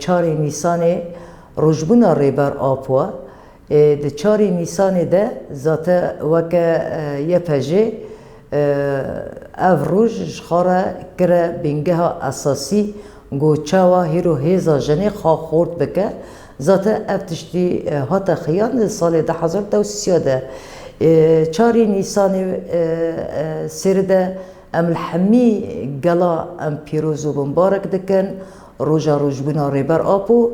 چاری نیسانی روشبونا ریبر آپوا ده چاری نیسانی ده ذاته وکه یه پجه اف روش خاره کره بینگه ها اساسی گوچاوا هیرو هیزا جنی خواه خورد بکه ذاته اف تشتی هاتا خیان سال 2013 چاری نیسانی سرده ام الحمی گلا ام پیروز و مبارک دکن روژا روشبونا ریبر آپو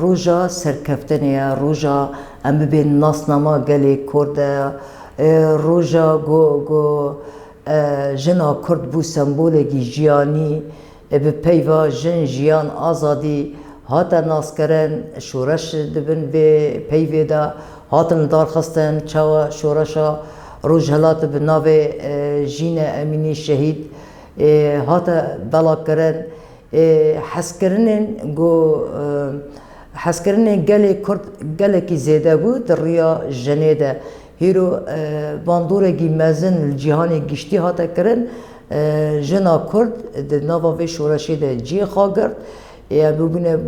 روژا سرکفتنیه روژا ام ببین ناسنما گلی کرده روژا گو جنا کرد بو سمبولگی جیانی به پیوا جن جیان آزادی هاتا ناس کرن شورش دبن به پیوی دا هاتن دارخستن چاوا شورشا روز هلات به ناو جین امینی شهید هاتا بلا کرن حس کردن حس کردن گله کی زیاده بود ریا جنیده هیرو باندورگی مزن الجهانی گشتی هاتا کرن جنا کرد د ناو شورشی ده جی خاگرد یا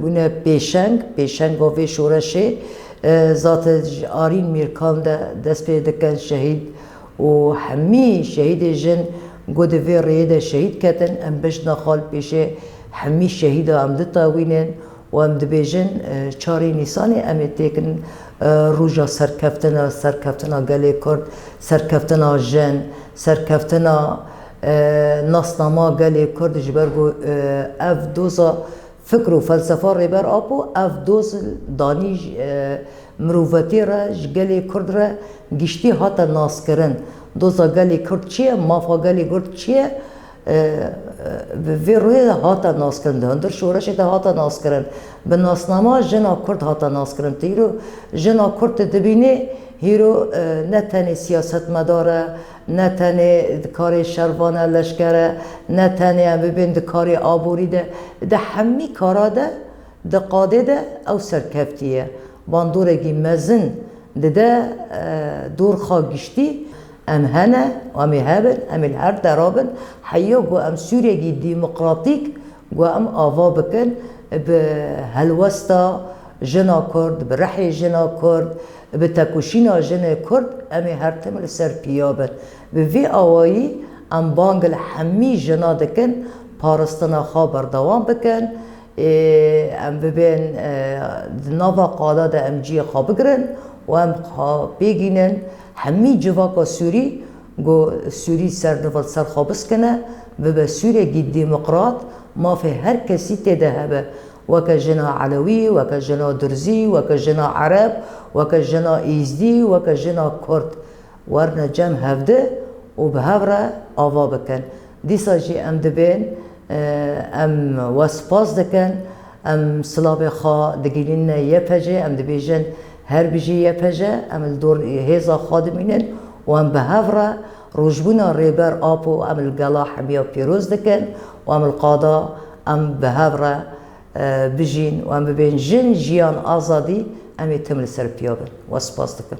بونه پیشنگ و شورشی ذات آرین میرکان ده دست پیدا کن شهید و همی شهید جن گود وی ریده شهید کتن ام بش نخال پیشه همی شهید ام دتاوینن و ام دبیجن چاری نیسانی ام تکن روژا سرکفتنا گلی کرد سرکفتنا جن سرکفتنا ناسنما گلی کرد جبرگو اف دوزا فکر و فلسفه ریبر آپو اف دوز دانی مروفتی را گلی کرد را گشتی هاتا ناس کرن دوزا گلی کرد چیه مافا گلی کرد چیه وی روی هاتا ناس کرن هندر شورش ده هاتا ناس کرن به ناسنما جنا کرد هاتا ناس کرن تیرو جنا کرد دبینه هیرو نه تنی سیاست مداره نه تنی کاری شروانه لشکره نه تنی هم ببین کاری آبوری ده همی کارا ده قاده ده او سرکفتیه باندورگی مزن ده دور خواه گشتی ام هنه و امی هبن امی هر درابن حیا گو ام سوریگی دیمقراطیک گو ام آوا بکن به هلوستا جنا کرد به رحی جنا کرد به تکوشینا جن کرد امی هر تمل سر پیابن به وی آوایی ام بانگل همی جنا دکن پارستنا خواه بردوام بکن ام ببین ناوا قادا ده ام جی خواه بگرن و ام خواه بگینن همی جواکا سوری گو سوری سر نوال سر خواه بسکنه و به سوری گی دیمقراط ما فی هر کسی تیده هبه وکا جنا علوی وکا جنا درزی وکا جنا عرب وکا جنا ایزدی وکا جنا کرد ورنه جمع هفده و به هفره آوا بکن دیسا جی ام دبین ام وسپاس دکن ام سلاب خواه دگیلین یه پجه ام دبیجن هر بجی یه پجه ام الدور هیزا خادمینن و ام به هفره روشبونا ریبر آپو ام الگلا حبیا پیروز دکن و ام القادا ام به هفره بجین و ام ببین جن جیان آزادی امی تمل سر پیابن و سپاس دکن